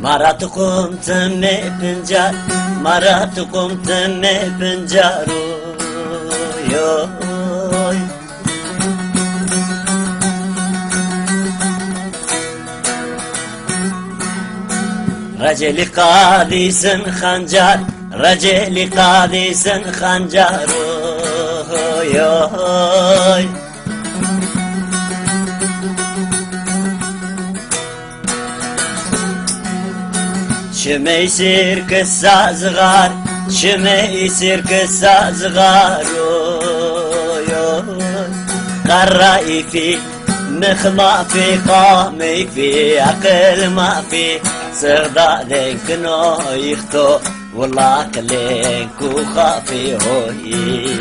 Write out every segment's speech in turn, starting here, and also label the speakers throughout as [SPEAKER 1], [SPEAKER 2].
[SPEAKER 1] مراتكم تمي بنجار مراتكم تمي بنجار يوي رجل قادس خنجر رجل قادس خنجر يوي شمي يصير كسا صغار شمي يصير كسا صغار قرأي في مخ ما في قامي في عقل ما في صغدادك نو يختو والله كليك وخافي هوي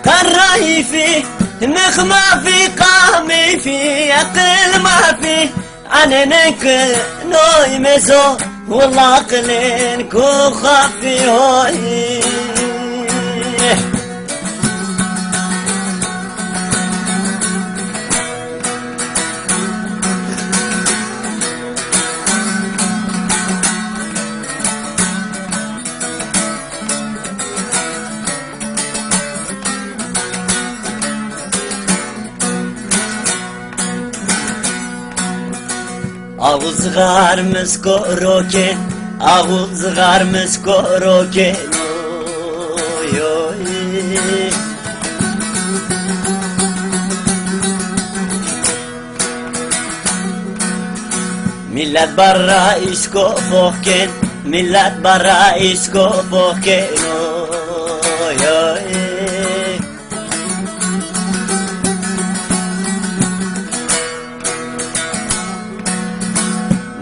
[SPEAKER 1] قرأي في مخ ما في قامي في عقل ما في عننك نوي مزو والله قلنك وخافي هوي ağız gar meskoroken ağız gar meskoroken millet barra isko foken millet barra isko foken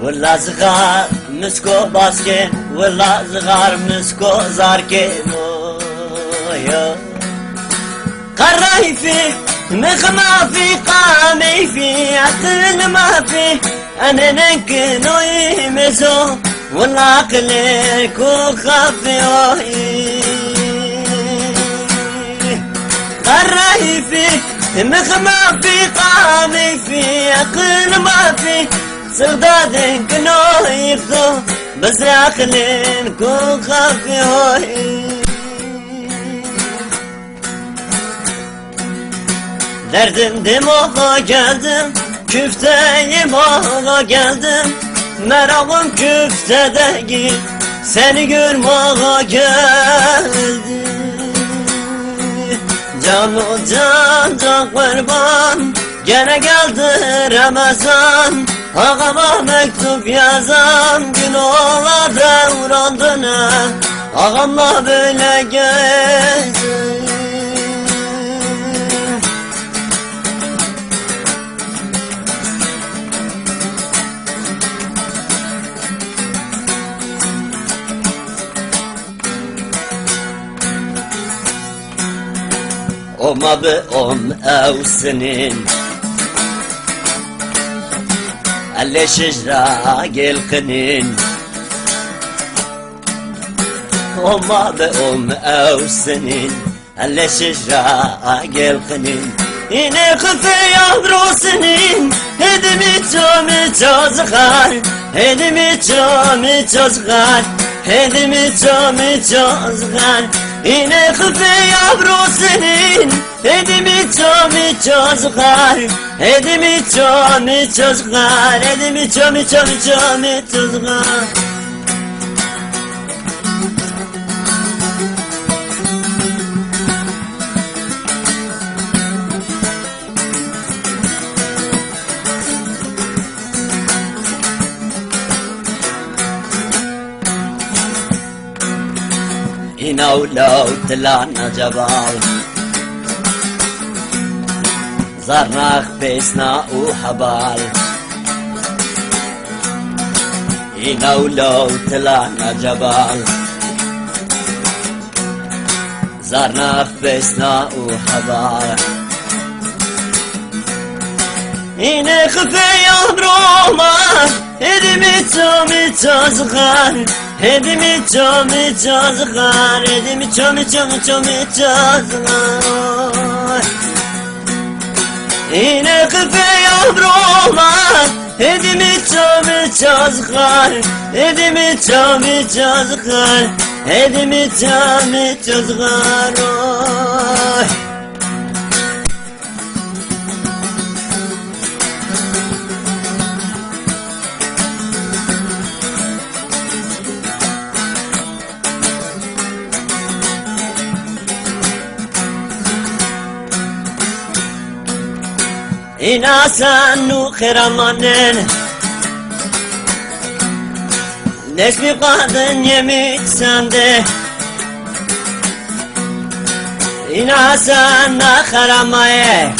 [SPEAKER 1] والله صغار مسكو باسكن والله صغار مسكو زاركن قرأي في مخ ما في قامي في عقل ما في أنا نكنو يمسو والله عقلك وخافي قرأي في مخ ما في قامي في عقل ما في صغدادك نو يخو بس عقلك وخافي هوي derdim demoğa geldim küfteyim ağa geldim merakım küftede git seni görmeye geldim can o can kurban gene geldi Ramazan ağama mektup yazan gün ola devrandına ağamla böyle gezdim Oma be evsinin alle şecra gelkinin Oma be evsinin alle şecra gelkinin İne kıfe yavrusinin Hedimi çomi çozgar Hedimi çomi çozgar Hedimi çomi çozgar İne kıfe yavrusunun Hedimi çomi çozgar Hedimi çomi çozgar Hedimi çomi çozgar إناولو طلعنا جبال زرنا خبيسنا وحبال إناولو طلعنا جبال زرنا خبيسنا وحبال إني خفي يا بروما إدمي تومي تزغار Hedimi çomi çozgar Hedimi çomi çozgar İne kıfe yavruma Hedimi Edimi çazgar, edimi çazgar, edimi çazgar, oy. İnasan nu khiramanen Nesmi qadın yemit sande İnasan na kharamaye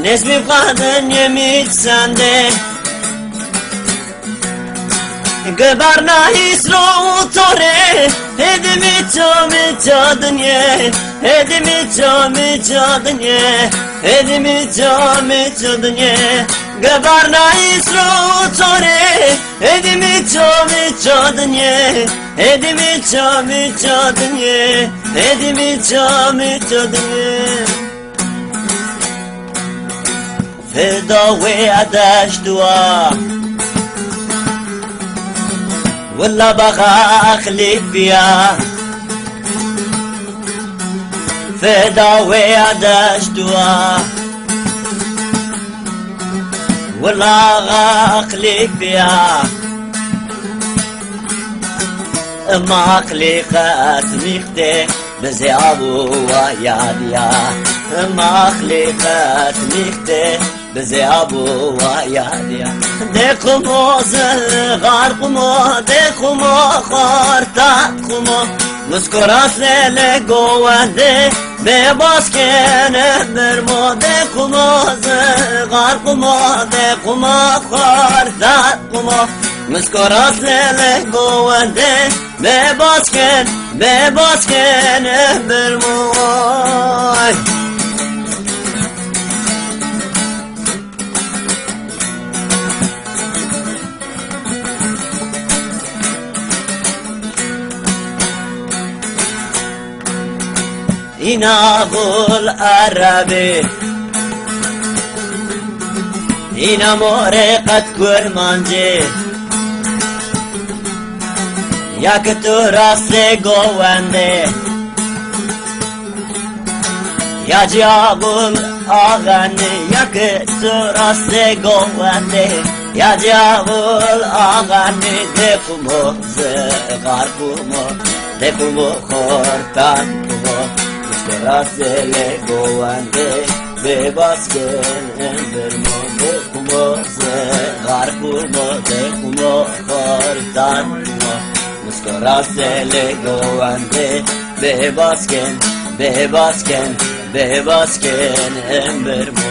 [SPEAKER 1] Nesmi qadın yemit sande Gıbarna hisro tore Edimi çadınye Edimi çadınye Edimi çadınye Gıbarna hisro tore Edimi çadınye Edimi çadınye Edimi çadınye Feda ve adaş dua والله بغى اخليك فيها فداوي عدشتها والله اخليك فيها ما خليقت ميختي بزيابو وياديا ما خليقت ميختي بزيابو وياديا ديكو موزل غارقمو ديكو مو خارتاقمو نسكراس ليلي قوانده بباسكين برمو ديكو موزل غارقمو ديكو مو خارتاقمو نسكراس ليلي قوانده بباسكين برمو اینا غول عربی اینا مورقت کرمانجی یک تو راست گوونده یا جاغول آغنی یک تو راست گوونده یا جاغول آغنی دکمو زغار کمو دکمو خورتان کمو Rasele govande bebasken endermo de kumo se garkumo de kumo kortan mo Rasele govande bebasken endermo